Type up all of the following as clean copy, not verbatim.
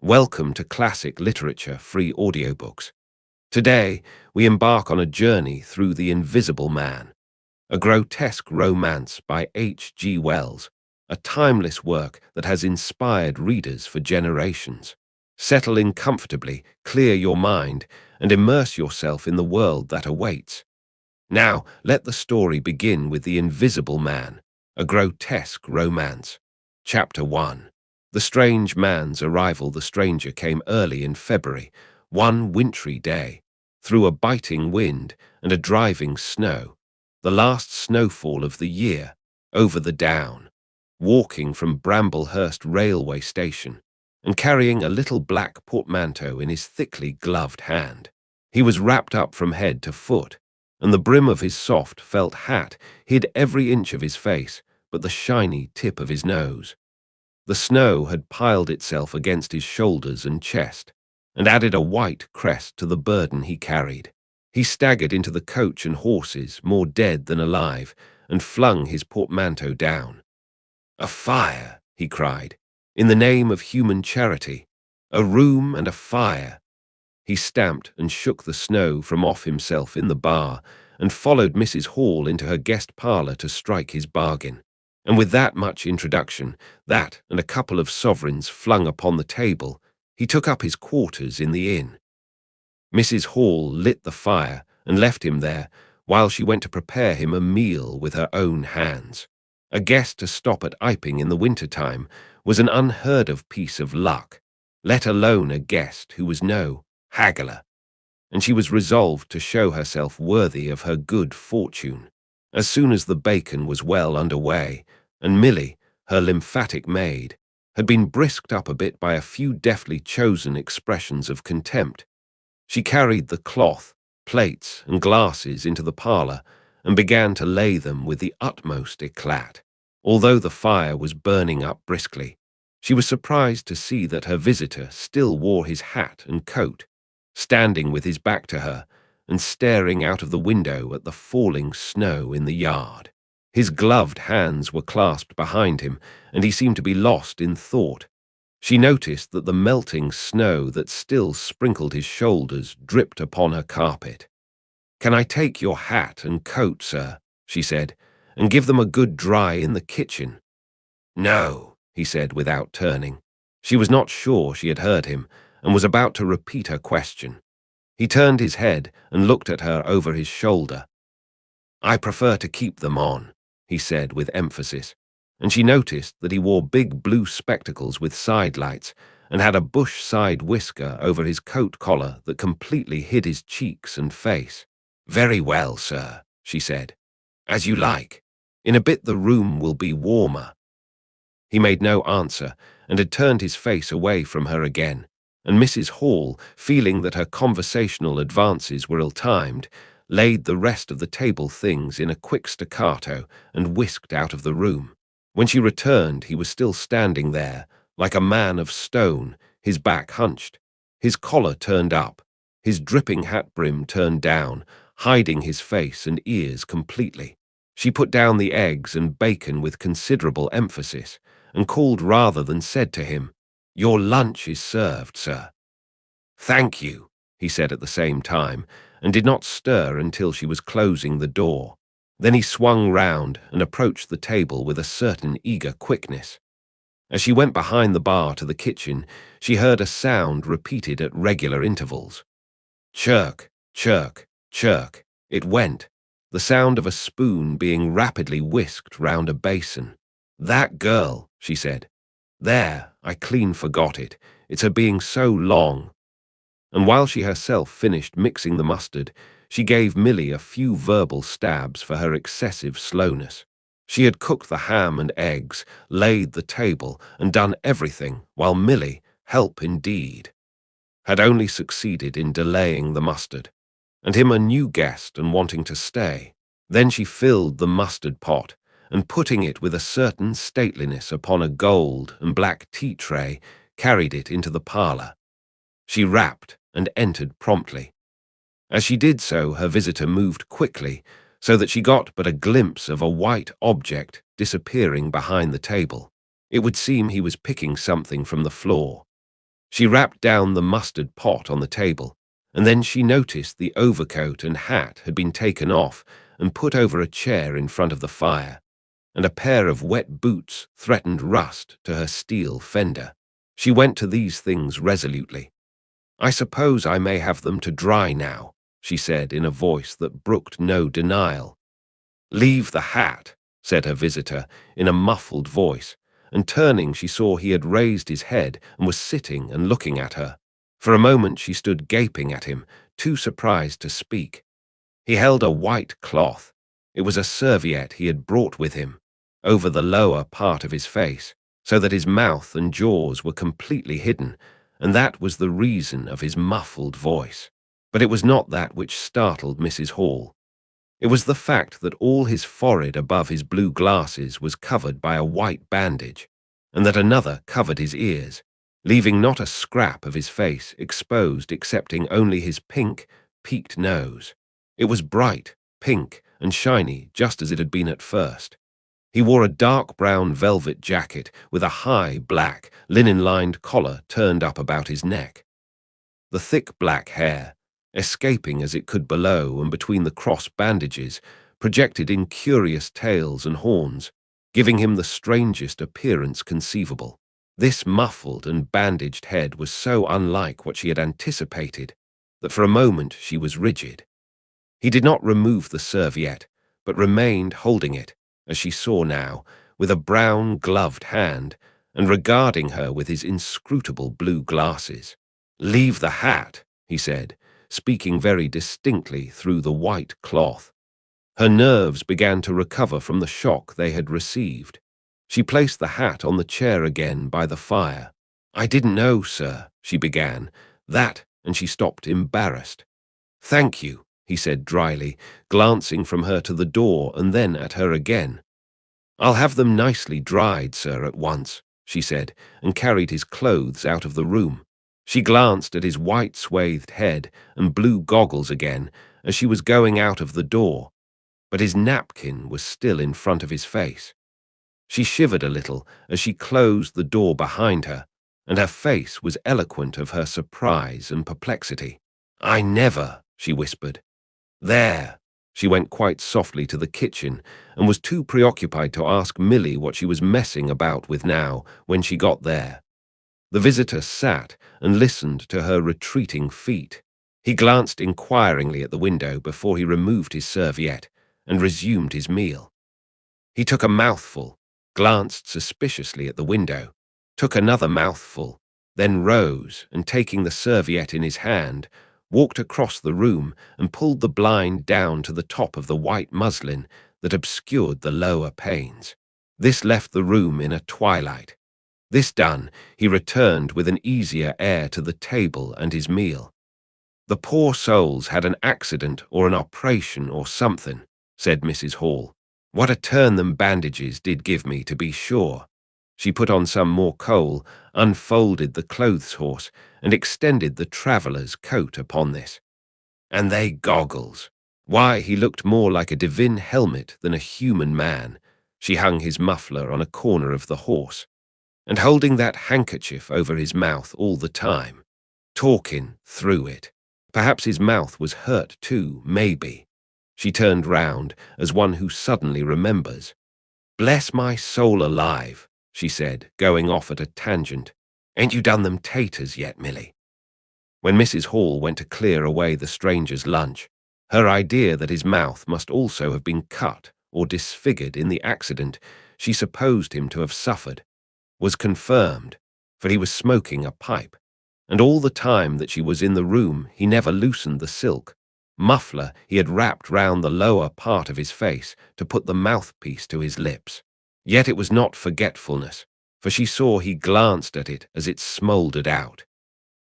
Welcome to Classic Literature Free Audiobooks. Today, we embark on a journey through The Invisible Man, a grotesque romance by H.G. Wells, a timeless work that has inspired readers for generations. Settle in comfortably, clear your mind, and immerse yourself in the world that awaits. Now, let the story begin with The Invisible Man, a grotesque romance. Chapter 1. The strange man's arrival. The stranger came early in February, one wintry day, through a biting wind and a driving snow, the last snowfall of the year, over the down, walking from Bramblehurst railway station, and carrying a little black portmanteau in his thickly gloved hand. He was wrapped up from head to foot, and the brim of his soft felt hat hid every inch of his face but the shiny tip of his nose. The snow had piled itself against his shoulders and chest, and added a white crest to the burden he carried. He staggered into the coach and horses, more dead than alive, and flung his portmanteau down. "A fire!" he cried. "In the name of human charity! A room and a fire!" He stamped and shook the snow from off himself in the bar, and followed Mrs. Hall into her guest parlour to strike his bargain. And with that much introduction, that and a couple of sovereigns flung upon the table, he took up his quarters in the inn. Mrs. Hall lit the fire and left him there while she went to prepare him a meal with her own hands. A guest to stop at Iping in the winter-time was an unheard-of piece of luck, let alone a guest who was no haggler, and she was resolved to show herself worthy of her good fortune. As soon as the bacon was well under way, and Milly, her lymphatic maid, had been brisked up a bit by a few deftly chosen expressions of contempt, she carried the cloth, plates, and glasses into the parlour and began to lay them with the utmost eclat. Although the fire was burning up briskly, she was surprised to see that her visitor still wore his hat and coat, standing with his back to her and staring out of the window at the falling snow in the yard. His gloved hands were clasped behind him, and he seemed to be lost in thought. She noticed that the melting snow that still sprinkled his shoulders dripped upon her carpet. "Can I take your hat and coat, sir?" she said, "and give them a good dry in the kitchen?" "No," he said without turning. She was not sure she had heard him, and was about to repeat her question. He turned his head and looked at her over his shoulder. "I prefer to keep them on," he said with emphasis, and she noticed that he wore big blue spectacles with side lights and had a bush side whisker over his coat collar that completely hid his cheeks and face. "Very well, sir," she said. "As you like. In a bit the room will be warmer." He made no answer and had turned his face away from her again, and Mrs. Hall, feeling that her conversational advances were ill-timed, laid the rest of the table things in a quick staccato and whisked out of the room. When she returned, he was still standing there, like a man of stone, his back hunched, his collar turned up, his dripping hat brim turned down, hiding his face and ears completely. She put down the eggs and bacon with considerable emphasis, and called rather than said to him, "Your lunch is served, sir." "Thank you," he said at the same time, and did not stir until she was closing the door. Then he swung round and approached the table with a certain eager quickness. As she went behind the bar to the kitchen, she heard a sound repeated at regular intervals. Chirk, chirk, chirk, it went, the sound of a spoon being rapidly whisked round a basin. "That girl," she said. "There, I clean forgot it. It's her being so long." And while she herself finished mixing the mustard, she gave Milly a few verbal stabs for her excessive slowness. She had cooked the ham and eggs, laid the table, and done everything, while Milly, help indeed, had only succeeded in delaying the mustard, and him a new guest and wanting to stay. Then she filled the mustard pot, and putting it with a certain stateliness upon a gold and black tea tray, carried it into the parlour. She rapped and entered promptly. As she did so, her visitor moved quickly, so that she got but a glimpse of a white object disappearing behind the table. It would seem he was picking something from the floor. She rapped down the mustard pot on the table, and then she noticed the overcoat and hat had been taken off and put over a chair in front of the fire, and a pair of wet boots threatened rust to her steel fender. She went to these things resolutely. "I suppose I may have them to dry now," she said in a voice that brooked no denial. "Leave the hat," said her visitor in a muffled voice, and turning she saw he had raised his head and was sitting and looking at her. For a moment she stood gaping at him, too surprised to speak. He held a white cloth. It was a serviette he had brought with him, over the lower part of his face, so that his mouth and jaws were completely hidden, and that was the reason of his muffled voice. But it was not that which startled Mrs. Hall. It was the fact that all his forehead above his blue glasses was covered by a white bandage, and that another covered his ears, leaving not a scrap of his face exposed excepting only his pink, peaked nose. It was bright, pink, and shiny just as it had been at first. He wore a dark brown velvet jacket with a high, black, linen-lined collar turned up about his neck. The thick black hair, escaping as it could below and between the cross bandages, projected in curious tails and horns, giving him the strangest appearance conceivable. This muffled and bandaged head was so unlike what she had anticipated that for a moment she was rigid. He did not remove the serviette, but remained holding it, as she saw now, with a brown gloved hand, and regarding her with his inscrutable blue glasses. "Leave the hat," he said, speaking very distinctly through the white cloth. Her nerves began to recover from the shock they had received. She placed the hat on the chair again by the fire. "I didn't know, sir," she began. "That," and she stopped embarrassed. "Thank you," he said dryly, glancing from her to the door and then at her again. "I'll have them nicely dried, sir, at once," she said, and carried his clothes out of the room. She glanced at his white swathed head and blue goggles again as she was going out of the door, but his napkin was still in front of his face. She shivered a little as she closed the door behind her, and her face was eloquent of her surprise and perplexity. "I never," she whispered. "There." She went quite softly to the kitchen and was too preoccupied to ask Milly what she was messing about with now when she got there. The visitor sat and listened to her retreating feet. He glanced inquiringly at the window before he removed his serviette and resumed his meal. He took a mouthful, glanced suspiciously at the window, took another mouthful, then rose and taking the serviette in his hand, walked across the room and pulled the blind down to the top of the white muslin that obscured the lower panes. This left the room in a twilight. This done, he returned with an easier air to the table and his meal. "The poor souls had an accident or an operation or something," said Mrs. Hall. "What a turn them bandages did give me, to be sure." She put on some more coal, unfolded the clothes horse, and extended the traveller's coat upon this. "And they goggles. Why, he looked more like a divine helmet than a human man." She hung his muffler on a corner of the horse, and holding that handkerchief over his mouth all the time, talking through it. Perhaps his mouth was hurt too, maybe. She turned round as one who suddenly remembers. "Bless my soul alive," she said, going off at a tangent. "Ain't you done them taters yet, Milly?" When Mrs. Hall went to clear away the stranger's lunch, her idea that his mouth must also have been cut or disfigured in the accident she supposed him to have suffered was confirmed, for he was smoking a pipe, and all the time that she was in the room he never loosened the silk muffler he had wrapped round the lower part of his face to put the mouthpiece to his lips. Yet it was not forgetfulness, for she saw he glanced at it as it smouldered out.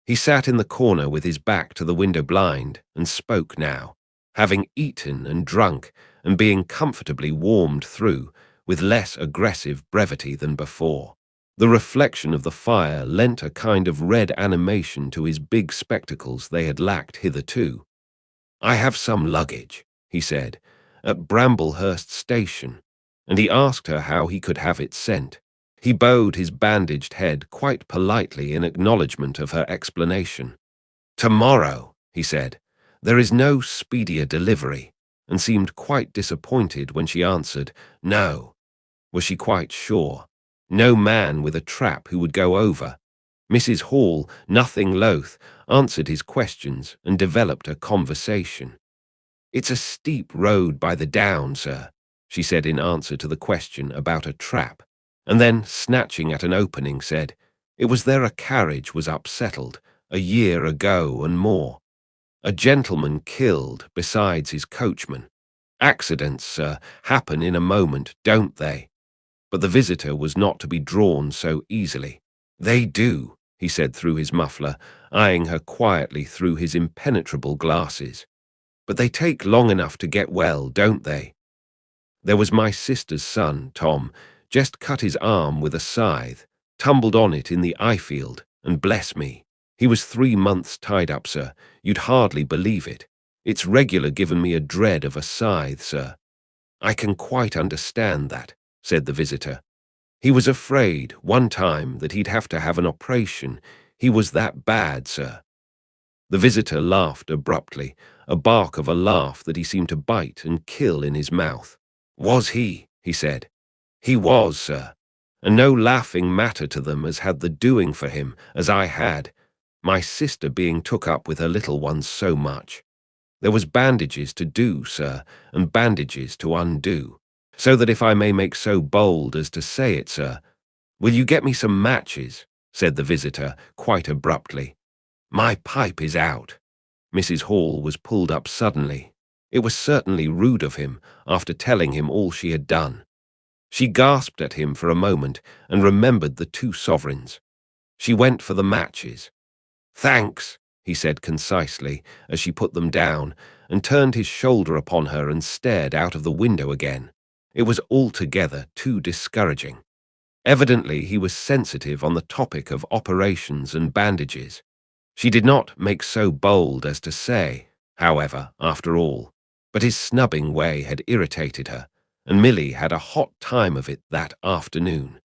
He sat in the corner with his back to the window blind and spoke now, having eaten and drunk and being comfortably warmed through, with less aggressive brevity than before. The reflection of the fire lent a kind of red animation to his big spectacles they had lacked hitherto. "I have some luggage," he said, "at Bramblehurst Station," and he asked her how he could have it sent. He bowed his bandaged head quite politely in acknowledgment of her explanation. "Tomorrow," he said. "There is no speedier delivery," and seemed quite disappointed when she answered, "No." Was she quite sure? No man with a trap who would go over. Mrs. Hall, nothing loath, answered his questions and developed a conversation. "It's a steep road by the down, sir," she said in answer to the question about a trap, and then, snatching at an opening, said, "It was there a carriage was upsettled, a year ago and more. A gentleman killed besides his coachman. Accidents, sir, happen in a moment, don't they?" But the visitor was not to be drawn so easily. "They do," he said through his muffler, eyeing her quietly through his impenetrable glasses. "But they take long enough to get well, don't they? There was my sister's son, Tom, just cut his arm with a scythe, tumbled on it in the Ifield, and bless me, he was 3 months tied up, sir. You'd hardly believe it. It's regular given me a dread of a scythe, sir." "I can quite understand that," said the visitor. "He was afraid, one time, that he'd have to have an operation. He was that bad, sir." The visitor laughed abruptly, a bark of a laugh that he seemed to bite and kill in his mouth. "Was he?" he said. "He was, sir. And no laughing matter to them as had the doing for him, as I had, my sister being took up with her little ones so much. There was bandages to do, sir, and bandages to undo, so that if I may make so bold as to say it, sir—" "Will you get me some matches?" said the visitor, quite abruptly. "My pipe is out." Mrs. Hall was pulled up suddenly. It was certainly rude of him, after telling him all she had done. She gasped at him for a moment and remembered the 2 sovereigns. She went for the matches. "Thanks," he said concisely as she put them down, and turned his shoulder upon her and stared out of the window again. It was altogether too discouraging. Evidently he was sensitive on the topic of operations and bandages. She did not make so bold as to say, however, after all, but his snubbing way had irritated her, and Milly had a hot time of it that afternoon.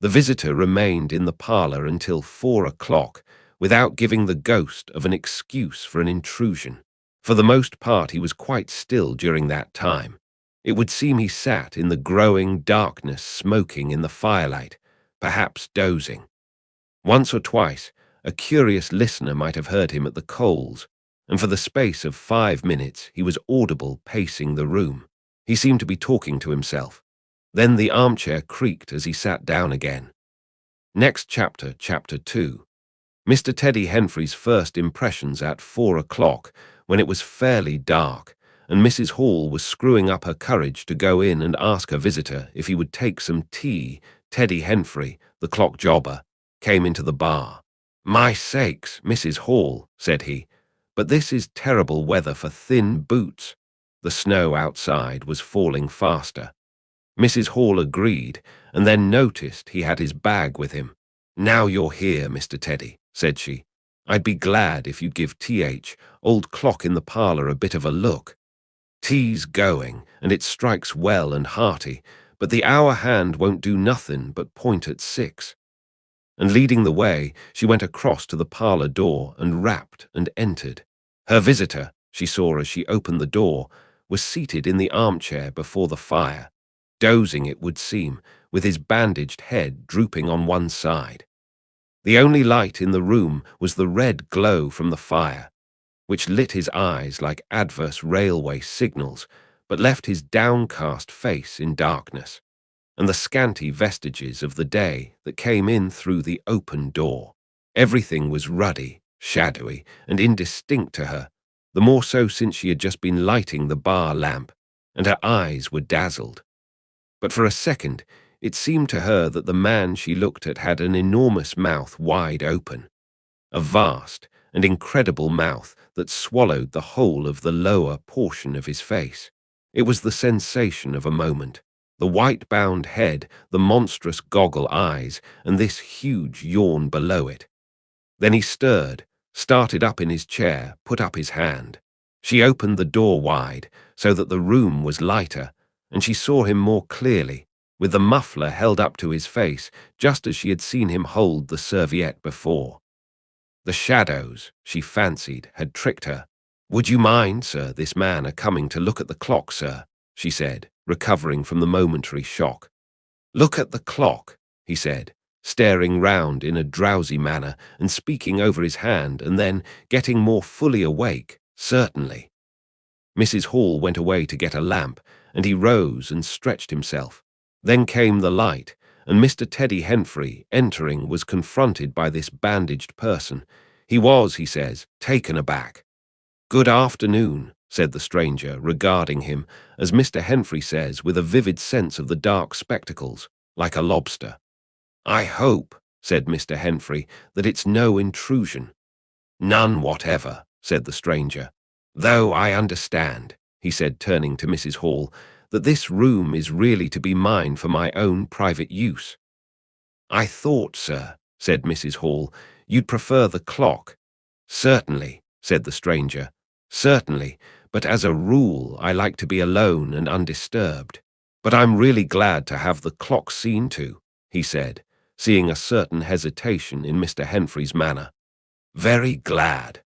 The visitor remained in the parlour until 4 o'clock, without giving the ghost of an excuse for an intrusion. For the most part he was quite still during that time. It would seem he sat in the growing darkness smoking in the firelight, perhaps dozing. Once or twice a curious listener might have heard him at the coals, and for the space of 5 minutes he was audible pacing the room. He seemed to be talking to himself. Then the armchair creaked as he sat down again. Next chapter, Chapter 2. Mr. Teddy Henfrey's first impressions at 4 o'clock, when it was fairly dark, and Mrs. Hall was screwing up her courage to go in and ask her visitor if he would take some tea. Teddy Henfrey, the clock jobber, came into the bar. "My sakes, Mrs. Hall," said he, "but this is terrible weather for thin boots." The snow outside was falling faster. Mrs. Hall agreed, and then noticed he had his bag with him. "Now you're here, Mr. Teddy," said she, "I'd be glad if you'd give Th, old clock in the parlour, a bit of a look. Tea's going, and it strikes well and hearty, but the hour hand won't do nothing but point at 6. And leading the way, she went across to the parlour door and rapped and entered. Her visitor, she saw as she opened the door, was seated in the armchair before the fire, dozing it would seem, with his bandaged head drooping on one side. The only light in the room was the red glow from the fire, which lit his eyes like adverse railway signals, but left his downcast face in darkness, and the scanty vestiges of the day that came in through the open door. Everything was ruddy, shadowy, and indistinct to her, the more so since she had just been lighting the bar lamp, and her eyes were dazzled. But for a second, it seemed to her that the man she looked at had an enormous mouth wide open, a vast and incredible mouth that swallowed the whole of the lower portion of his face. It was the sensation of a moment. The white-bound head, the monstrous goggle eyes, and this huge yawn below it. Then he stirred, started up in his chair, put up his hand. She opened the door wide, so that the room was lighter, and she saw him more clearly, with the muffler held up to his face, just as she had seen him hold the serviette before. The shadows, she fancied, had tricked her. "Would you mind, sir, this man a-coming to look at the clock, sir?" she said, recovering from the momentary shock. "Look at the clock," he said, staring round in a drowsy manner and speaking over his hand, and then, getting more fully awake, "Certainly." Mrs. Hall went away to get a lamp, and he rose and stretched himself. Then came the light, and Mr. Teddy Henfrey, entering, was confronted by this bandaged person. He was, he says, taken aback. "Good afternoon," said the stranger, regarding him, as Mr. Henfrey says, with a vivid sense of the dark spectacles, like a lobster. "I hope," said Mr. Henfrey, "that it's no intrusion." "None whatever," said the stranger. "Though I understand," he said, turning to Mrs. Hall, "that this room is really to be mine for my own private use." "I thought, sir," said Mrs. Hall, "you'd prefer the clock." "Certainly," said the stranger. "Certainly, but as a rule I like to be alone and undisturbed. But I'm really glad to have the clock seen to," he said, seeing a certain hesitation in Mr. Henfrey's manner. "Very glad."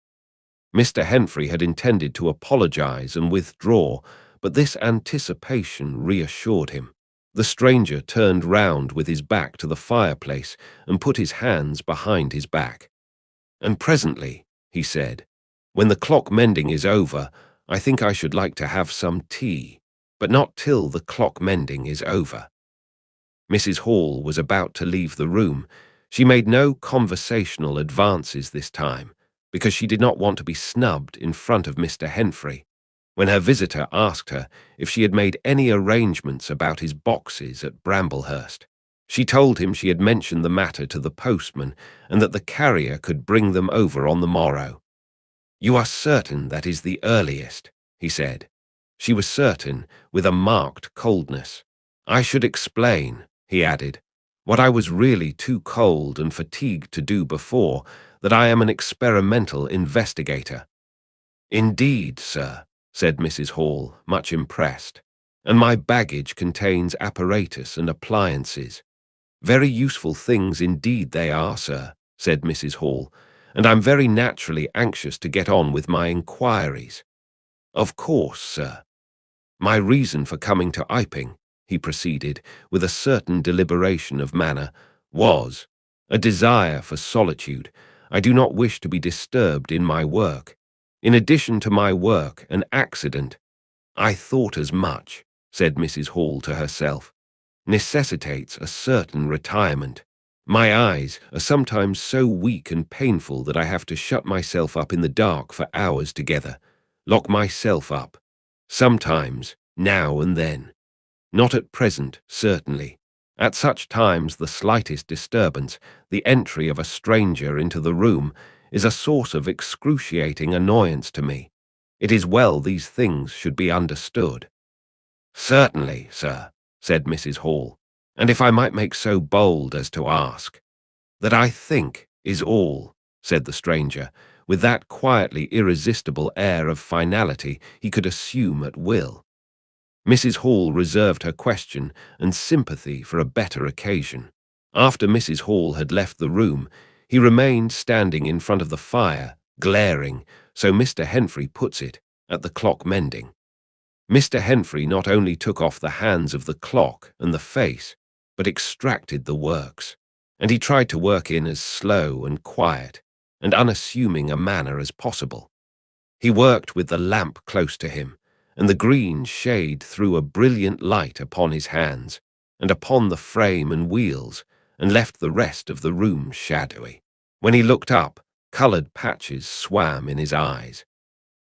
Mr. Henfrey had intended to apologize and withdraw, but this anticipation reassured him. The stranger turned round with his back to the fireplace and put his hands behind his back. "And presently," he said, "when the clock mending is over, I think I should like to have some tea, but not till the clock mending is over." Mrs. Hall was about to leave the room. She made no conversational advances this time, because she did not want to be snubbed in front of Mr. Henfrey. When her visitor asked her if she had made any arrangements about his boxes at Bramblehurst, she told him she had mentioned the matter to the postman and that the carrier could bring them over on the morrow. "You are certain that is the earliest?" he said. She was certain, with a marked coldness. "I should explain," he added, "what I was really too cold and fatigued to do before, that I am an experimental investigator." "Indeed, sir," said Mrs. Hall, much impressed, "and my baggage contains apparatus and appliances." "Very useful things indeed they are, sir," said Mrs. Hall, "and I'm very naturally anxious to get on with my inquiries." "Of course, sir. My reason for coming to Iping," he proceeded, with a certain deliberation of manner, "was a desire for solitude. I do not wish to be disturbed in my work. In addition to my work, an accident—" "I thought as much," said Mrs. Hall to herself, "necessitates a certain retirement. My eyes are sometimes so weak and painful that I have to shut myself up in the dark for hours together, lock myself up. Sometimes, now and then. Not at present, certainly. At such times the slightest disturbance, the entry of a stranger into the room, is a source of excruciating annoyance to me. It is well these things should be understood." "Certainly, sir," said Mrs. Hall, "and if I might make so bold as to ask—" "That I think is all," said the stranger, with that quietly irresistible air of finality he could assume at will. Mrs. Hall reserved her question and sympathy for a better occasion. After Mrs. Hall had left the room, he remained standing in front of the fire, glaring, so Mr. Henfrey puts it, at the clock mending. Mr. Henfrey not only took off the hands of the clock and the face, but extracted the works, and he tried to work in as slow and quiet and unassuming a manner as possible. He worked with the lamp close to him, and the green shade threw a brilliant light upon his hands and upon the frame and wheels, and left the rest of the room shadowy. When he looked up, coloured patches swam in his eyes.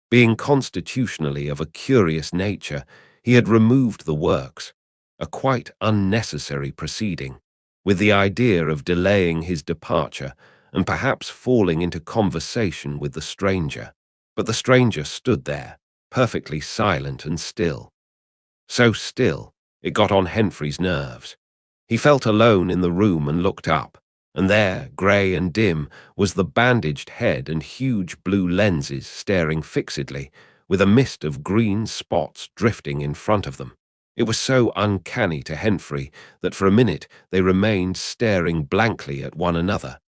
Being constitutionally of a curious nature, he had removed the works, a quite unnecessary proceeding, with the idea of delaying his departure and perhaps falling into conversation with the stranger. But the stranger stood there, perfectly silent and still. So still, it got on Henfrey's nerves. He felt alone in the room and looked up, and there, grey and dim, was the bandaged head and huge blue lenses staring fixedly, with a mist of green spots drifting in front of them. It was so uncanny to Henfrey that for a minute they remained staring blankly at one another.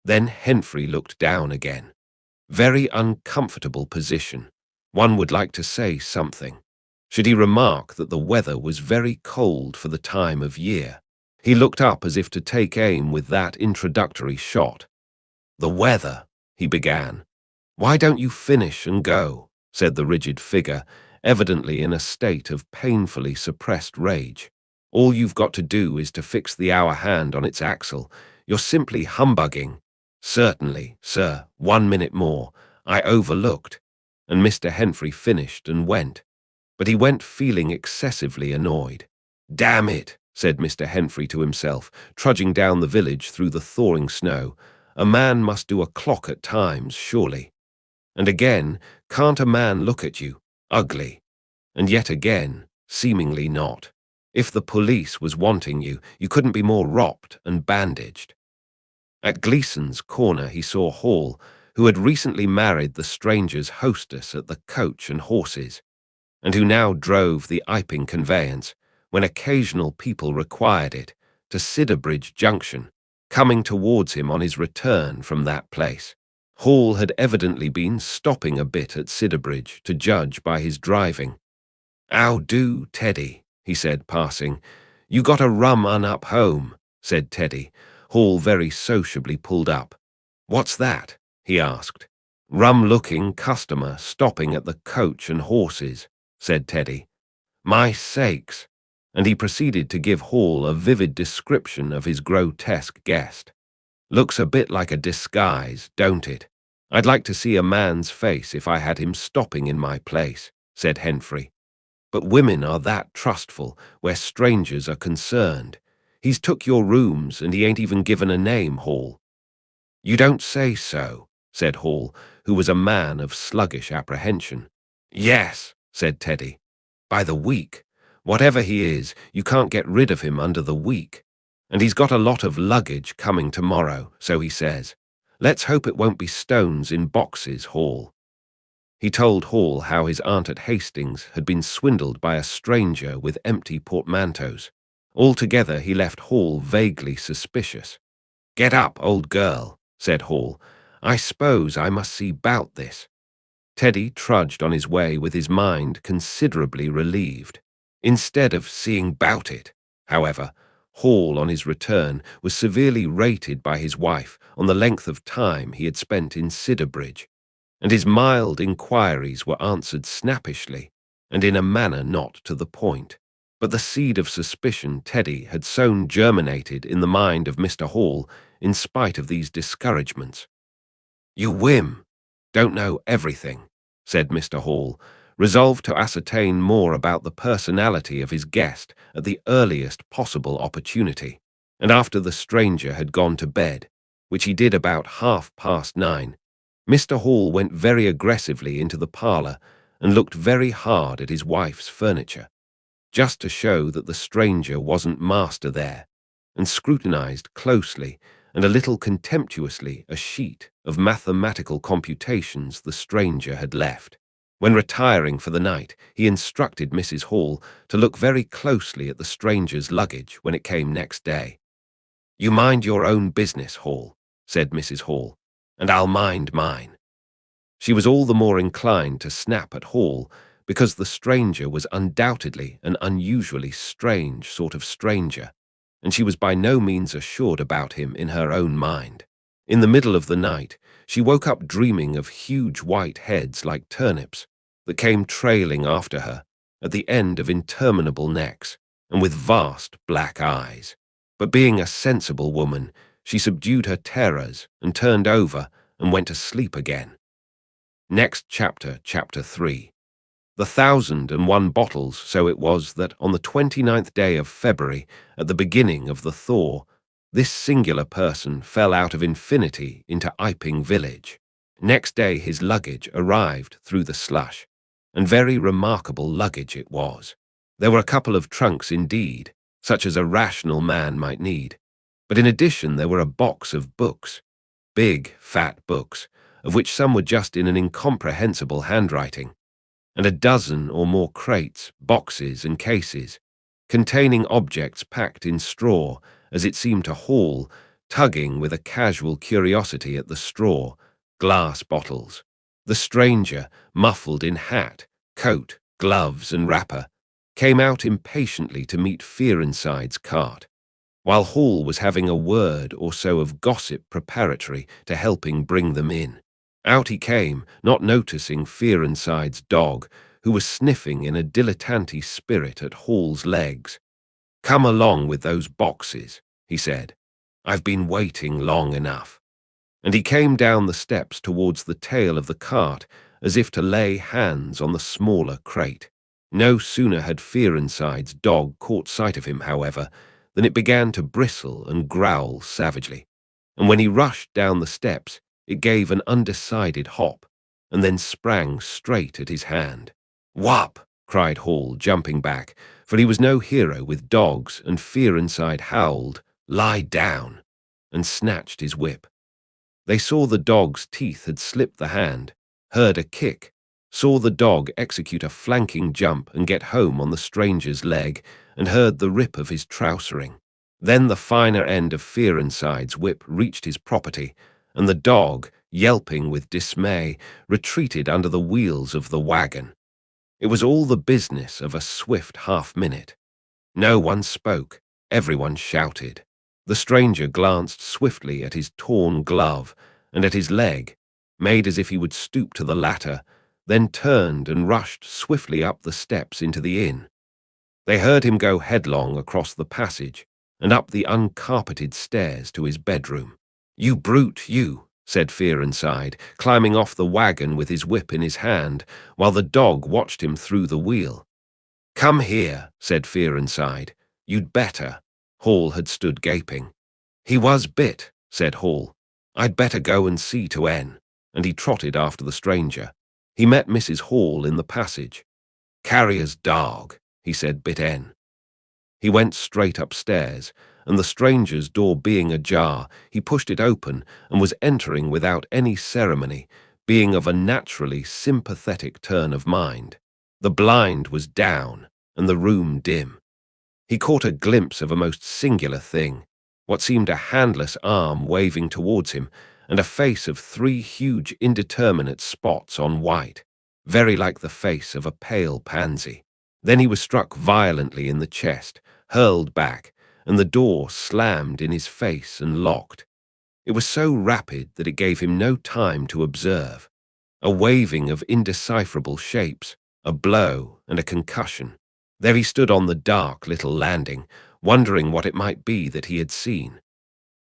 Then Henfrey looked down again. Very uncomfortable position. One would like to say something. Should he remark that the weather was very cold for the time of year? He looked up as if to take aim with that introductory shot. "The weather," he began. "Why don't you finish and go?" said the rigid figure, evidently in a state of painfully suppressed rage. "All you've got to do is to fix the hour hand on its axle. You're simply humbugging." "Certainly, sir, 1 minute more. I overlooked." And Mr. Henfrey finished and went. But he went feeling excessively annoyed. "Damn it," said Mr. Henfrey to himself, trudging down the village through the thawing snow. "A man must do a clock at times, surely." And again, can't a man look at you? Ugly. And yet again, seemingly not. If the police was wanting you, you couldn't be more ropped and bandaged. At Gleason's corner he saw Hall, who had recently married the stranger's hostess at the Coach and Horses, and who now drove the Iping conveyance, when occasional people required it, to Sidderbridge Junction, coming towards him on his return from that place. Hall had evidently been stopping a bit at Sidderbridge, to judge by his driving. "'Ow do, Teddy," he said, passing. "You got a rum un up home," said Teddy. Hall very sociably pulled up. "What's that?" he asked. "Rum-looking customer stopping at the Coach and Horses," said Teddy. "My sakes!" And he proceeded to give Hall a vivid description of his grotesque guest. "Looks a bit like a disguise, don't it? I'd like to see a man's face if I had him stopping in my place," said Henfrey. "But women are that trustful where strangers are concerned. He's took your rooms and he ain't even given a name, Hall." "You don't say so," said Hall, who was a man of sluggish apprehension. "Yes," said Teddy. "By the week. Whatever he is, you can't get rid of him under the week. And he's got a lot of luggage coming tomorrow, so he says. Let's hope it won't be stones in boxes, Hall." He told Hall how his aunt at Hastings had been swindled by a stranger with empty portmanteaus. Altogether he left Hall vaguely suspicious. "Get up, old girl," said Hall. "I suppose I must see 'bout this." Teddy trudged on his way with his mind considerably relieved. Instead of seeing 'bout it, however, Hall, on his return, was severely rated by his wife on the length of time he had spent in Sidderbridge, and his mild inquiries were answered snappishly and in a manner not to the point. But the seed of suspicion Teddy had sown germinated in the mind of Mr. Hall in spite of these discouragements. "You whim, don't know everything," said Mr. Hall, resolved to ascertain more about the personality of his guest at the earliest possible opportunity, and after the stranger had gone to bed, which he did about 9:30, Mr. Hall went very aggressively into the parlour and looked very hard at his wife's furniture, just to show that the stranger wasn't master there, and scrutinized closely and a little contemptuously a sheet of mathematical computations the stranger had left. When retiring for the night, he instructed Mrs. Hall to look very closely at the stranger's luggage when it came next day. "You mind your own business, Hall," said Mrs. Hall, "and I'll mind mine." She was all the more inclined to snap at Hall because the stranger was undoubtedly an unusually strange sort of stranger, and she was by no means assured about him in her own mind. In the middle of the night, she woke up dreaming of huge white heads like turnips that came trailing after her at the end of interminable necks and with vast black eyes. But being a sensible woman, she subdued her terrors and turned over and went to sleep again. Next chapter, chapter 3. The 1,001 bottles, so it was that on the 29th day of February, at the beginning of the thaw, this singular person fell out of infinity into Iping village. Next day his luggage arrived through the slush, and very remarkable luggage it was. There were a couple of trunks indeed, such as a rational man might need, but in addition there were a box of books, big, fat books, of which some were just in an incomprehensible handwriting, and a dozen or more crates, boxes, and cases, containing objects packed in straw, as it seemed to Hall, tugging with a casual curiosity at the straw, glass bottles. The stranger, muffled in hat, coat, gloves and wrapper, came out impatiently to meet Fearenside's cart, while Hall was having a word or so of gossip preparatory to helping bring them in. Out he came, not noticing Fearenside's dog, who was sniffing in a dilettante spirit at Hall's legs. "Come along with those boxes," he said. "I've been waiting long enough." And he came down the steps towards the tail of the cart, as if to lay hands on the smaller crate. No sooner had Fearenside's dog caught sight of him, however, than it began to bristle and growl savagely, and when he rushed down the steps, it gave an undecided hop, and then sprang straight at his hand. "Whop!" cried Hall, jumping back, for he was no hero with dogs, and Fearenside howled, "Lie down!" and snatched his whip. They saw the dog's teeth had slipped the hand, heard a kick, saw the dog execute a flanking jump and get home on the stranger's leg, and heard the rip of his trousering. Then the finer end of Fearenside's whip reached his property, and the dog, yelping with dismay, retreated under the wheels of the wagon. It was all the business of a swift half-minute. No one spoke, everyone shouted. The stranger glanced swiftly at his torn glove and at his leg, made as if he would stoop to the latter, then turned and rushed swiftly up the steps into the inn. They heard him go headlong across the passage and up the uncarpeted stairs to his bedroom. "You brute, you!" said Fearenside, climbing off the wagon with his whip in his hand, while the dog watched him through the wheel. "Come here," said Fearenside. "You'd better." Hall had stood gaping. "He was bit," said Hall. "I'd better go and see to N," and he trotted after the stranger. He met Mrs. Hall in the passage. "Carrier's dog," he said, "bit N." He went straight upstairs, and the stranger's door being ajar, he pushed it open and was entering without any ceremony, being of a naturally sympathetic turn of mind. The blind was down, and the room dim. He caught a glimpse of a most singular thing, what seemed a handless arm waving towards him, and a face of 3 huge indeterminate spots on white, very like the face of a pale pansy. Then he was struck violently in the chest, hurled back, and the door slammed in his face and locked. It was so rapid that it gave him no time to observe. A waving of indecipherable shapes, a blow and a concussion. There he stood on the dark little landing, wondering what it might be that he had seen.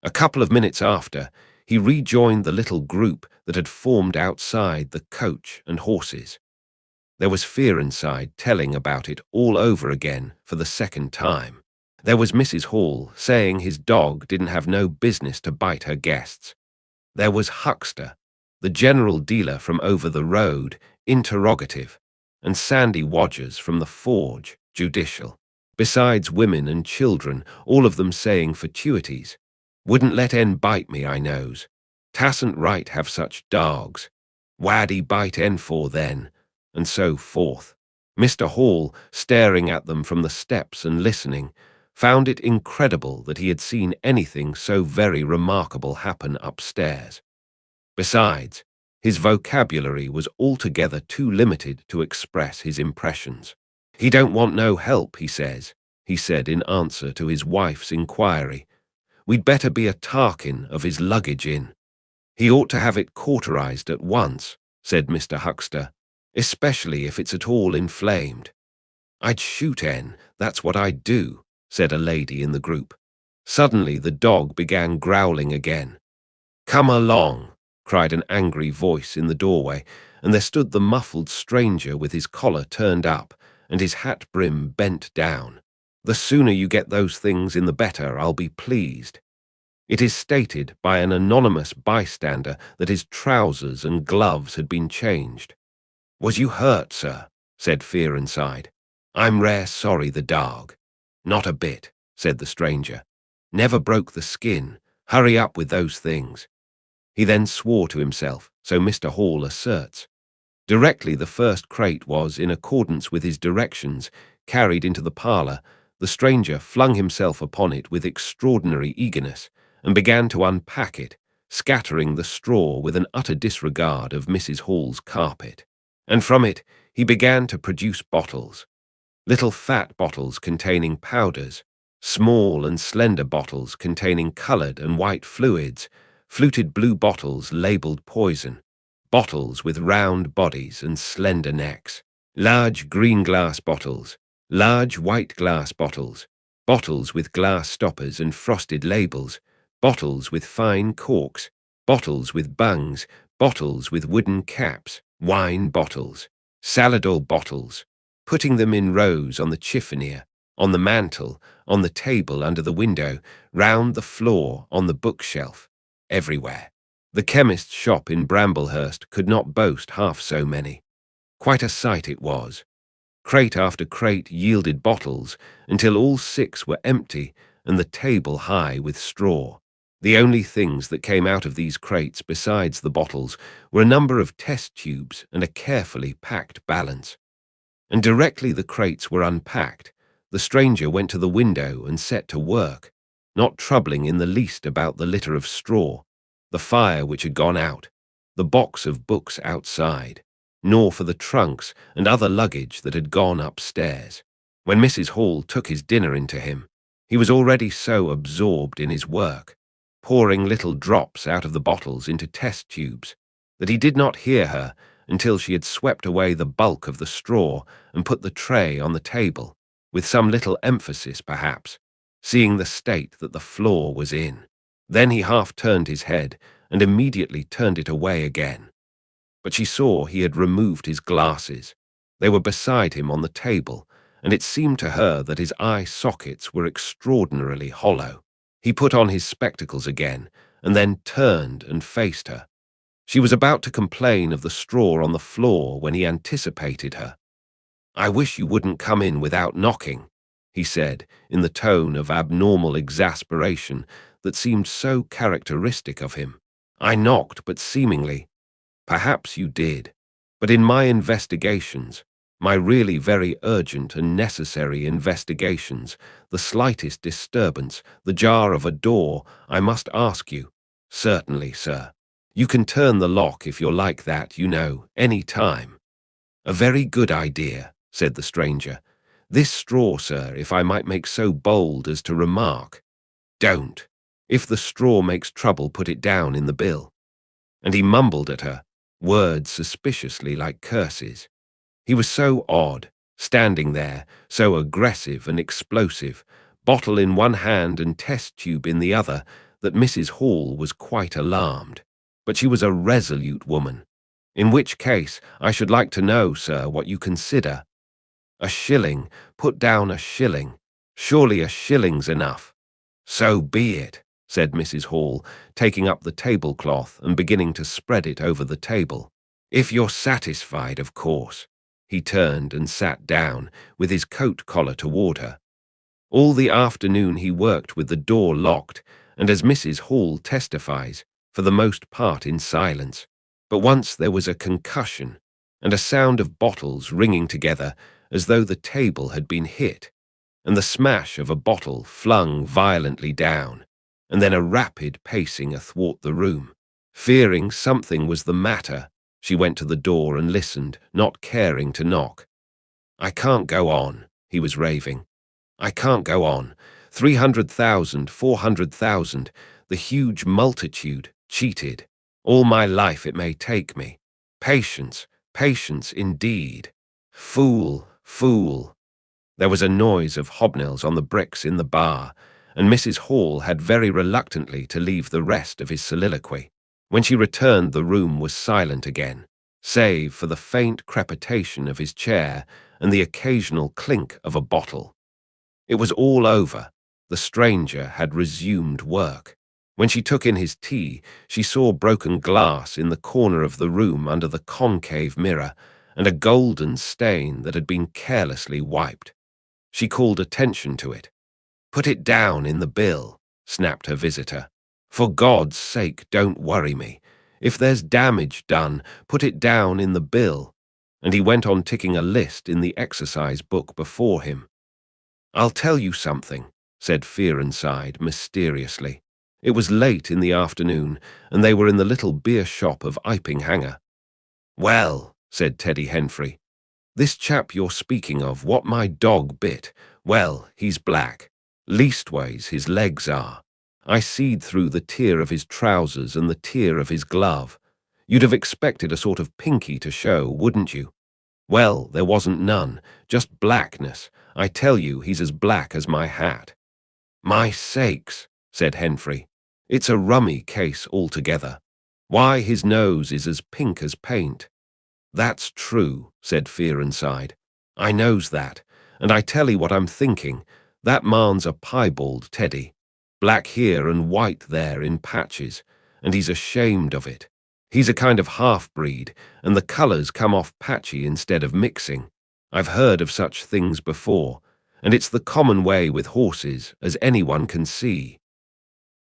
A couple of minutes after, he rejoined the little group that had formed outside the coach and horses. There was Fearenside telling about it all over again for the second time. There was Mrs. Hall saying his dog didn't have no business to bite her guests. There was Huckster, the general dealer from over the road, interrogative, and Sandy Wodgers from the forge, judicial. Besides women and children, all of them saying fatuities. "Wouldn't let N bite me, I knows. Tasn't right have such dogs. Wha'd he bite N for then?" And so forth. Mr. Hall, staring at them from the steps and listening, found it incredible that he had seen anything so very remarkable happen upstairs. Besides, his vocabulary was altogether too limited to express his impressions. "He don't want no help, he says," he said in answer to his wife's inquiry. "We'd better be a tarkin of his luggage in." "He ought to have it cauterized at once," said Mr. Huckster, "especially if it's at all inflamed." "I'd shoot N, that's what I'd do," said a lady in the group. Suddenly the dog began growling again. "Come along," cried an angry voice in the doorway, and there stood the muffled stranger with his collar turned up and his hat brim bent down. "The sooner you get those things in the better, I'll be pleased." It is stated by an anonymous bystander that his trousers and gloves had been changed. "Was you hurt, sir?" said Fearenside. "I'm rare sorry the dog." "Not a bit," said the stranger. "Never broke the skin. Hurry up with those things." He then swore to himself, so Mr. Hall asserts. Directly the first crate was, in accordance with his directions, carried into the parlour, The stranger flung himself upon it with extraordinary eagerness and began to unpack it, scattering the straw with an utter disregard of Mrs. Hall's carpet. And from it he began to produce bottles, little fat bottles containing powders, small and slender bottles containing colored and white fluids, fluted blue bottles labeled poison, bottles with round bodies and slender necks, large green glass bottles, large white glass bottles, bottles with glass stoppers and frosted labels, bottles with fine corks, bottles with bungs, bottles with wooden caps, wine bottles, saladol bottles, putting them in rows on the chiffonier, on the mantel, on the table under the window, round the floor, on the bookshelf, everywhere. The chemist's shop in Bramblehurst could not boast half so many. Quite a sight it was. Crate after crate yielded bottles until all 6 were empty and the table high with straw. The only things that came out of these crates besides the bottles were a number of test tubes and a carefully packed balance. And directly the crates were unpacked, the stranger went to the window and set to work, not troubling in the least about the litter of straw, the fire which had gone out, the box of books outside, nor for the trunks and other luggage that had gone upstairs. When Mrs. Hall took his dinner into him, he was already so absorbed in his work, pouring little drops out of the bottles into test tubes, that he did not hear her until she had swept away the bulk of the straw and put the tray on the table, with some little emphasis perhaps, seeing the state that the floor was in. Then he half turned his head and immediately turned it away again. But she saw he had removed his glasses. They were beside him on the table, and it seemed to her that his eye sockets were extraordinarily hollow. He put on his spectacles again, and then turned and faced her. She was about to complain of the straw on the floor when he anticipated her. "I wish you wouldn't come in without knocking," he said, in the tone of abnormal exasperation that seemed so characteristic of him. "I knocked, but seemingly—" "Perhaps you did. But in my investigations, my really very urgent and necessary investigations, the slightest disturbance, the jar of a door, I must ask you—" "Certainly, sir. You can turn the lock if you're like that, you know, any time." "A very good idea," said the stranger. "This straw, sir, if I might make so bold as to remark—" "Don't. If the straw makes trouble, put it down in the bill." And he mumbled at her, words suspiciously like curses. He was so odd, standing there, so aggressive and explosive, bottle in one hand and test tube in the other, that Mrs. Hall was quite alarmed. But she was a resolute woman. "In which case, I should like to know, sir, what you consider." "A shilling. Put down a shilling. Surely a shilling's enough." "So be it," said Mrs. Hall, taking up the tablecloth and beginning to spread it over the table. "If you're satisfied, of course." He turned and sat down, with his coat collar toward her. All the afternoon he worked with the door locked, and as Mrs. Hall testifies, for the most part in silence. But once there was a concussion, and a sound of bottles ringing together as though the table had been hit, and the smash of a bottle flung violently down, and then a rapid pacing athwart the room. Fearing something was the matter, she went to the door and listened, not caring to knock. "I can't go on," he was raving. "I can't go on. 300,000, 400,000, the huge multitude, cheated. All my life it may take me. Patience, patience indeed. Fool, fool." There was a noise of hobnails on the bricks in the bar, and Mrs. Hall had very reluctantly to leave the rest of his soliloquy. When she returned, the room was silent again, save for the faint crepitation of his chair and the occasional clink of a bottle. It was all over. The stranger had resumed work. When she took in his tea, she saw broken glass in the corner of the room under the concave mirror, and a golden stain that had been carelessly wiped. She called attention to it. "Put it down in the bill," snapped her visitor. "For God's sake, don't worry me. If there's damage done, put it down in the bill." And he went on ticking a list in the exercise book before him. "I'll tell you something," said Fear Inside mysteriously. It was late in the afternoon, and they were in the little beer shop of Iping Hanger. "Well," said Teddy Henfrey, "this chap you're speaking of, what my dog bit, well, he's black. Leastways, his legs are. I seed through the tear of his trousers and the tear of his glove. You'd have expected a sort of pinky to show, wouldn't you? Well, there wasn't none, just blackness. I tell you, he's as black as my hat." "My sakes," said Henfrey, "it's a rummy case altogether. Why, his nose is as pink as paint." "That's true," said Fear Inside. "I knows that, and I tell 'ee what I'm thinking. That man's a piebald, Teddy. Black here and white there in patches, and he's ashamed of it. He's a kind of half-breed, and the colours come off patchy instead of mixing. I've heard of such things before, and it's the common way with horses, as anyone can see."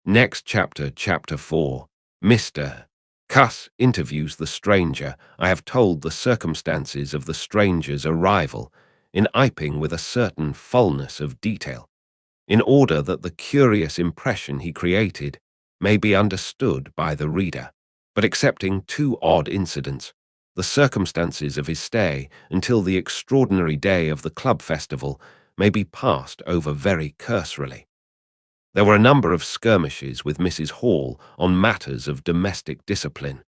Next chapter, Chapter 4, Mr. Cuss interviews the stranger. I have told the circumstances of the stranger's arrival in Iping with a certain fullness of detail, in order that the curious impression he created may be understood by the reader, but excepting two odd incidents, the circumstances of his stay until the extraordinary day of the club festival may be passed over very cursorily. There were a number of skirmishes with Mrs. Hall on matters of domestic discipline,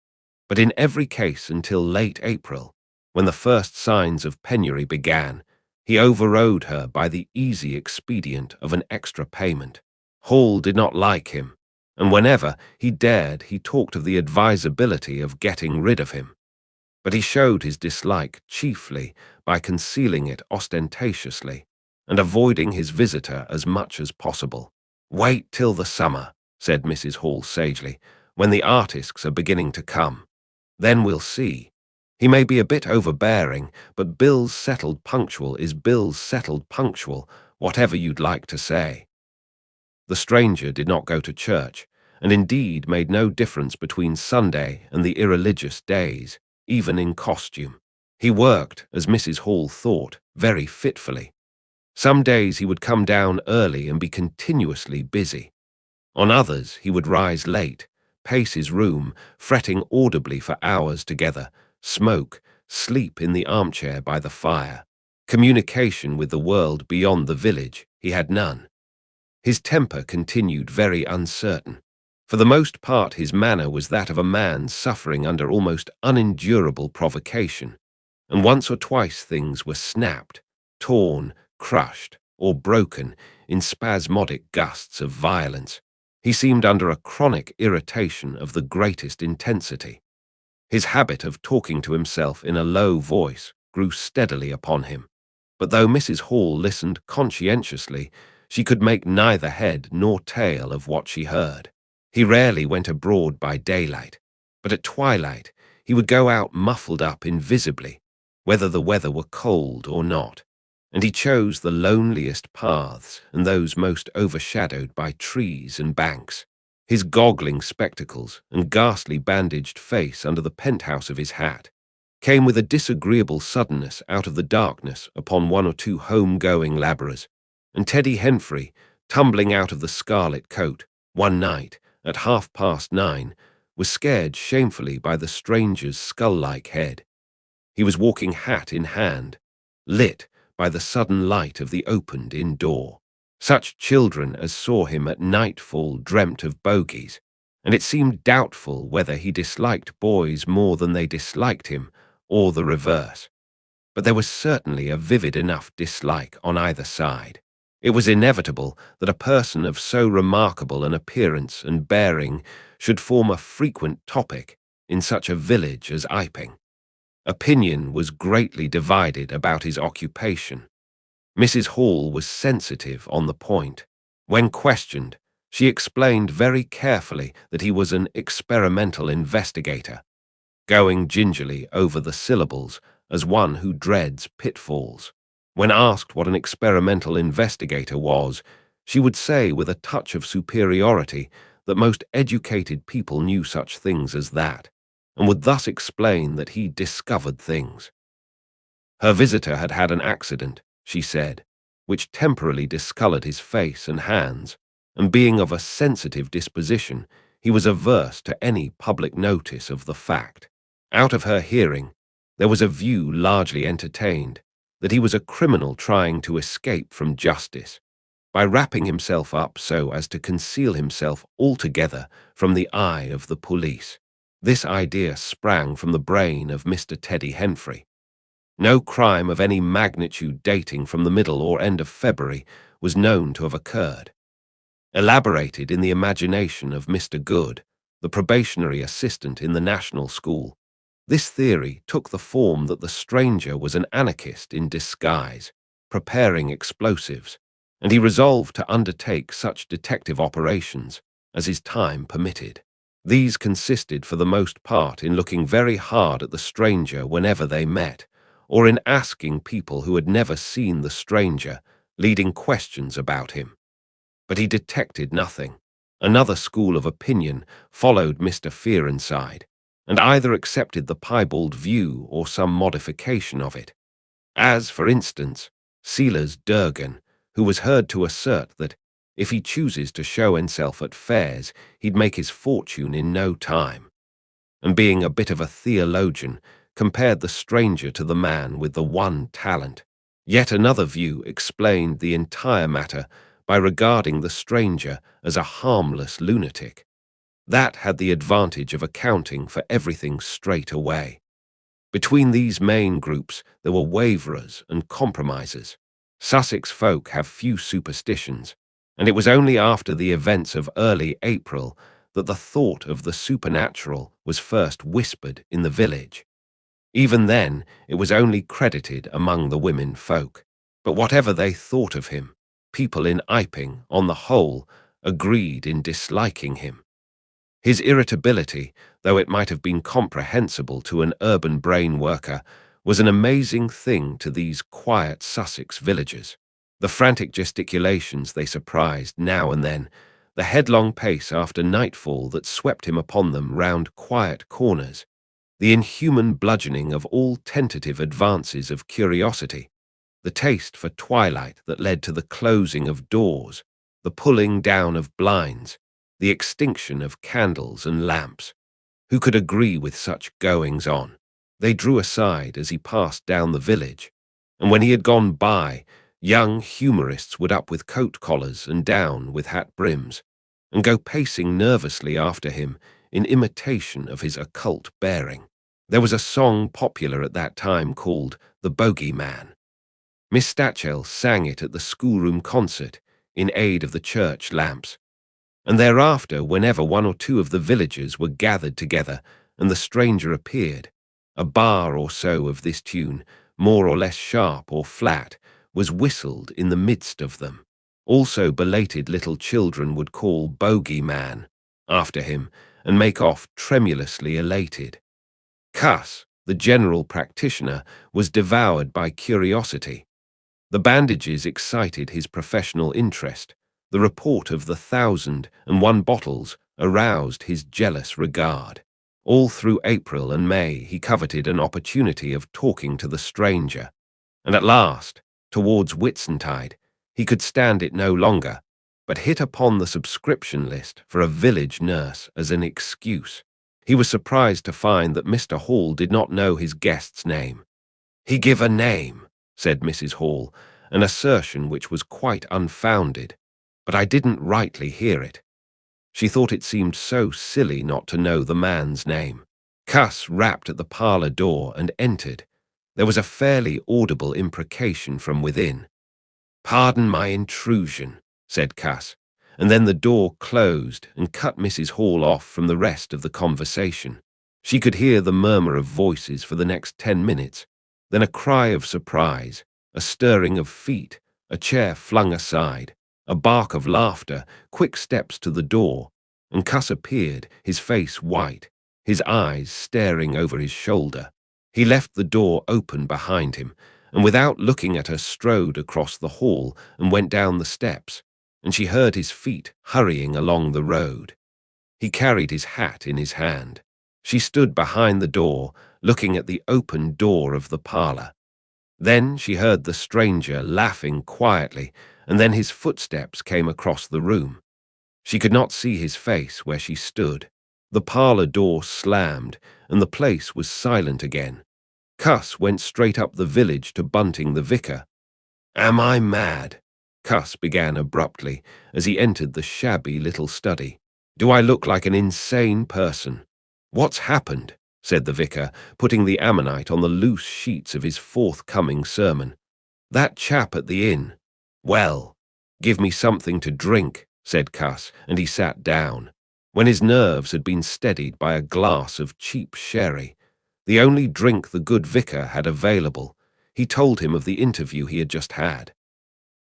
but in every case until late April, when the first signs of penury began, he overrode her by the easy expedient of an extra payment. Hall did not like him, and whenever he dared he talked of the advisability of getting rid of him. But he showed his dislike chiefly by concealing it ostentatiously and avoiding his visitor as much as possible. "Wait till the summer," said Mrs. Hall sagely, "when the artists are beginning to come. Then we'll see. He may be a bit overbearing, but bills settled punctual is bills settled punctual, whatever you'd like to say." The stranger did not go to church, and indeed made no difference between Sunday and the irreligious days, even in costume. He worked, as Mrs. Hall thought, very fitfully. Some days he would come down early and be continuously busy. On others he would rise late, pace his room, fretting audibly for hours together, smoke, sleep in the armchair by the fire. Communication with the world beyond the village he had none. His temper continued very uncertain. For the most part his manner was that of a man suffering under almost unendurable provocation, and once or twice things were snapped, torn, crushed, or broken in spasmodic gusts of violence. He seemed under a chronic irritation of the greatest intensity. His habit of talking to himself in a low voice grew steadily upon him, but though Mrs. Hall listened conscientiously, she could make neither head nor tail of what she heard. He rarely went abroad by daylight, but at twilight he would go out muffled up invisibly, whether the weather were cold or not, and he chose the loneliest paths and those most overshadowed by trees and banks. His goggling spectacles and ghastly bandaged face under the penthouse of his hat came with a disagreeable suddenness out of the darkness upon one or two home-going labourers, and Teddy Henfrey, tumbling out of the scarlet coat, one night, at 9:30, was scared shamefully by the stranger's skull-like head. He was walking hat in hand, lit by the sudden light of the opened-in door. Such children as saw him at nightfall dreamt of bogies, and it seemed doubtful whether he disliked boys more than they disliked him, or the reverse. But there was certainly a vivid enough dislike on either side. It was inevitable that a person of so remarkable an appearance and bearing should form a frequent topic in such a village as Iping. Opinion was greatly divided about his occupation. Mrs. Hall was sensitive on the point. When questioned, she explained very carefully that he was an experimental investigator, going gingerly over the syllables as one who dreads pitfalls. When asked what an experimental investigator was, she would say with a touch of superiority that most educated people knew such things as that, and would thus explain that he discovered things. Her visitor had had an accident, she said, which temporarily discolored his face and hands, and being of a sensitive disposition, he was averse to any public notice of the fact. Out of her hearing, there was a view largely entertained that he was a criminal trying to escape from justice by wrapping himself up so as to conceal himself altogether from the eye of the police. This idea sprang from the brain of Mr. Teddy Henfrey. No crime of any magnitude dating from the middle or end of February was known to have occurred. Elaborated in the imagination of Mr. Good, the probationary assistant in the National School, this theory took the form that the stranger was an anarchist in disguise, preparing explosives, and he resolved to undertake such detective operations as his time permitted. These consisted for the most part in looking very hard at the stranger whenever they met, or in asking people who had never seen the stranger, leading questions about him. But he detected nothing. Another school of opinion followed Mr. Fearenside, and either accepted the piebald view or some modification of it. As, for instance, Silas Durgan, who was heard to assert that if he chooses to show himself at fairs, he'd make his fortune in no time, and being a bit of a theologian, compared the stranger to the man with the one talent. Yet another view explained the entire matter by regarding the stranger as a harmless lunatic. That had the advantage of accounting for everything straight away. Between these main groups there were waverers and compromisers. Sussex folk have few superstitions, and it was only after the events of early April that the thought of the supernatural was first whispered in the village. Even then, it was only credited among the women folk. But whatever they thought of him, people in Iping, on the whole, agreed in disliking him. His irritability, though it might have been comprehensible to an urban brain worker, was an amazing thing to these quiet Sussex villagers. The frantic gesticulations they surprised now and then, the headlong pace after nightfall that swept him upon them round quiet corners, the inhuman bludgeoning of all tentative advances of curiosity, the taste for twilight that led to the closing of doors, the pulling down of blinds, the extinction of candles and lamps. Who could agree with such goings-on? They drew aside as he passed down the village, and when he had gone by, young humorists would up with coat collars and down with hat brims, and go pacing nervously after him in imitation of his occult bearing. There was a song popular at that time called The Bogey Man. Miss Stachel sang it at the schoolroom concert in aid of the church lamps, and thereafter whenever one or two of the villagers were gathered together and the stranger appeared, a bar or so of this tune, more or less sharp or flat, was whistled in the midst of them. Also belated little children would call Bogey Man after him and make off tremulously elated. Cuss, the general practitioner, was devoured by curiosity. The bandages excited his professional interest. The report of the 1,001 bottles aroused his jealous regard. All through April and May he coveted an opportunity of talking to the stranger, and at last, towards Whitsuntide, he could stand it no longer, but hit upon the subscription list for a village nurse as an excuse. He was surprised to find that Mr. Hall did not know his guest's name. "He give a name," said Mrs. Hall, an assertion which was quite unfounded, but I didn't rightly hear it. She thought it seemed so silly not to know the man's name. Cuss rapped at the parlour door and entered. There was a fairly audible imprecation from within. "Pardon my intrusion," said Cuss, and then the door closed and cut Mrs. Hall off from the rest of the conversation. She could hear the murmur of voices for the next 10 minutes, then a cry of surprise, a stirring of feet, a chair flung aside, a bark of laughter, quick steps to the door, and Cuss appeared, his face white, his eyes staring over his shoulder. He left the door open behind him, and without looking at her strode across the hall and went down the steps, and she heard his feet hurrying along the road. He carried his hat in his hand. She stood behind the door, looking at the open door of the parlour. Then she heard the stranger laughing quietly, and then his footsteps came across the room. She could not see his face where she stood. The parlor door slammed, and the place was silent again. Cuss went straight up the village to Bunting the vicar. "Am I mad?" Cuss began abruptly as he entered the shabby little study. "Do I look like an insane person?" "What's happened?" said the vicar, putting the ammonite on the loose sheets of his forthcoming sermon. "That chap at the inn." "Well, give me something to drink," said Cuss, and he sat down. When his nerves had been steadied by a glass of cheap sherry, the only drink the good vicar had available, he told him of the interview he had just had.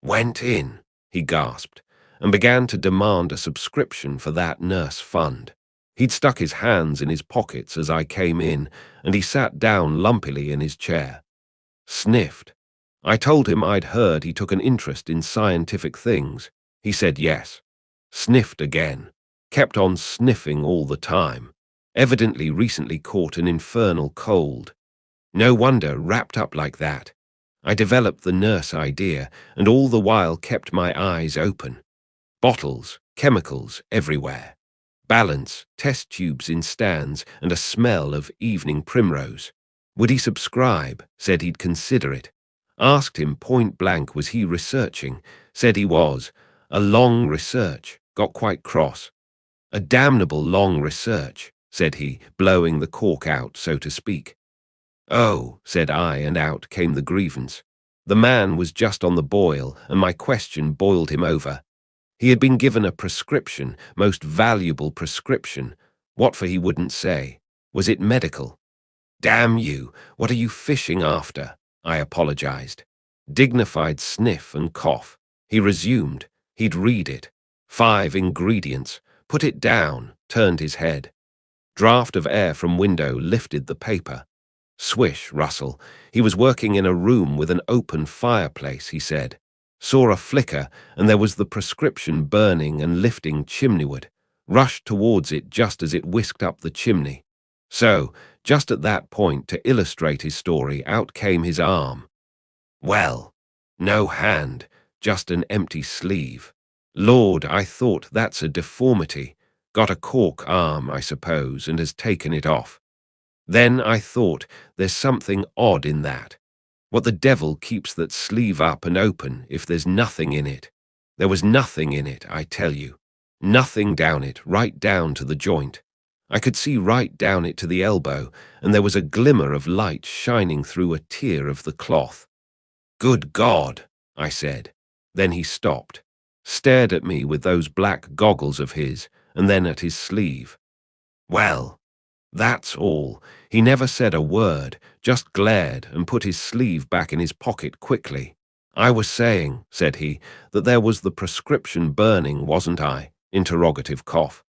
"Went in," he gasped, and began to demand a subscription for that nurse fund. He'd stuck his hands in his pockets as I came in, and he sat down lumpily in his chair. Sniffed. I told him I'd heard he took an interest in scientific things. He said yes. Sniffed again. Kept on sniffing all the time. Evidently recently caught an infernal cold. No wonder wrapped up like that. I developed the nurse idea, and all the while kept my eyes open. Bottles, chemicals everywhere. Balance, test tubes in stands, and a smell of evening primrose. Would he subscribe? Said he'd consider it. Asked him point blank was he researching. Said he was. A long research. Got quite cross. "A damnable long research," said he, blowing the cork out, so to speak. "Oh," said I, and out came the grievance. The man was just on the boil, and my question boiled him over. He had been given a prescription, most valuable prescription. What for he wouldn't say. Was it medical? "Damn you, what are you fishing after?" I apologized. Dignified sniff and cough. He resumed. He'd read it. 5 ingredients. Put it down, turned his head. Draught of air from window lifted the paper. Swish, rustle. He was working in a room with an open fireplace, he said. Saw a flicker, and there was the prescription burning and lifting chimneyward. Rushed towards it just as it whisked up the chimney. So, just at that point, to illustrate his story, out came his arm. Well, no hand, just an empty sleeve. Lord, I thought that's a deformity. Got a cork arm, I suppose, and has taken it off. Then I thought, there's something odd in that. What the devil keeps that sleeve up and open if there's nothing in it? There was nothing in it, I tell you. Nothing down it, right down to the joint. I could see right down it to the elbow, and there was a glimmer of light shining through a tear of the cloth. "Good God," I said. Then he stopped, stared at me with those black goggles of his, and then at his sleeve. Well, that's all. He never said a word, just glared and put his sleeve back in his pocket quickly. "I was saying," said he, "that there was the prescription burning, wasn't I?" Interrogative cough.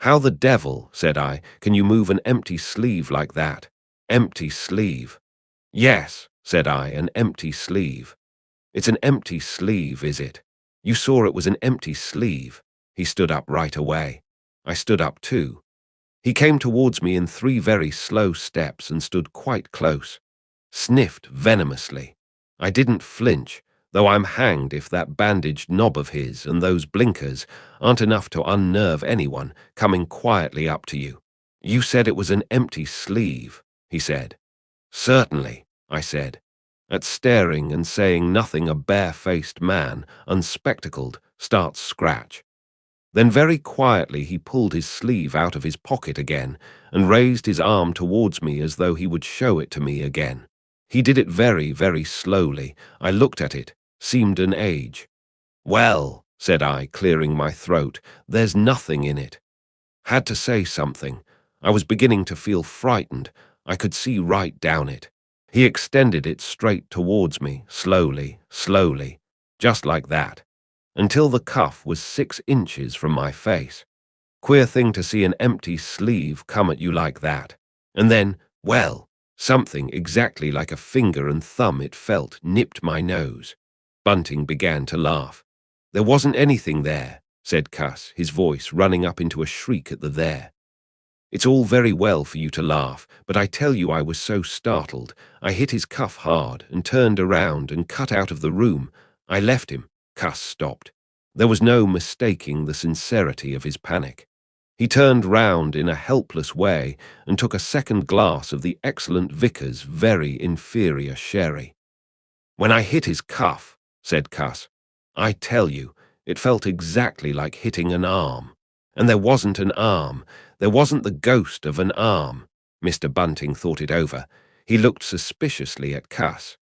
"How the devil," said I, "can you move an empty sleeve like that?" "Empty sleeve." "Yes," said I, "an empty sleeve." "It's an empty sleeve, is it? You saw it was an empty sleeve." He stood up right away. I stood up too. He came towards me in 3 very slow steps and stood quite close. Sniffed venomously. I didn't flinch, though I'm hanged if that bandaged knob of his and those blinkers aren't enough to unnerve anyone coming quietly up to you. "You said it was an empty sleeve," he said. "Certainly," I said. At staring and saying nothing, a bare-faced man, unspectacled, starts scratch. Then very quietly he pulled his sleeve out of his pocket again and raised his arm towards me as though he would show it to me again. He did it very, very slowly. I looked at it. Seemed an age. "Well," said I, clearing my throat, "there's nothing in it." Had to say something. I was beginning to feel frightened. I could see right down it. He extended it straight towards me, slowly, slowly, just like that, until the cuff was 6 inches from my face. Queer thing to see an empty sleeve come at you like that. And then, well, something exactly like a finger and thumb it felt nipped my nose. Bunting began to laugh. "There wasn't anything there," said Cuss, his voice running up into a shriek at the there. It's all very well for you to laugh, but I tell you I was so startled. I hit his cuff hard and turned around and cut out of the room. I left him. Cuss stopped. There was no mistaking the sincerity of his panic. He turned round in a helpless way and took a second glass of the excellent vicar's very inferior sherry. "When I hit his cuff," said Cuss, "I tell you, it felt exactly like hitting an arm. And there wasn't an arm. There wasn't the ghost of an arm." Mr. Bunting thought it over. He looked suspiciously at Cuss.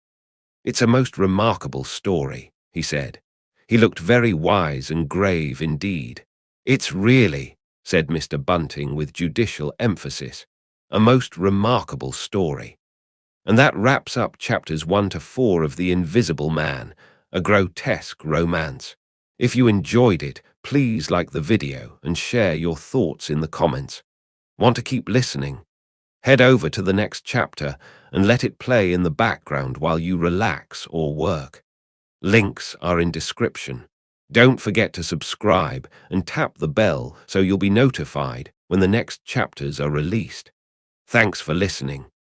"It's a most remarkable story," he said. He looked very wise and grave indeed. "It's really," said Mr. Bunting with judicial emphasis, "a most remarkable story. And that wraps up chapters 1 to 4 of The Invisible Man, a grotesque romance. If you enjoyed it, please like the video and share your thoughts in the comments. Want to keep listening? Head over to the next chapter and let it play in the background while you relax or work. Links are in description. Don't forget to subscribe and tap the bell so you'll be notified when the next chapters are released. Thanks for listening.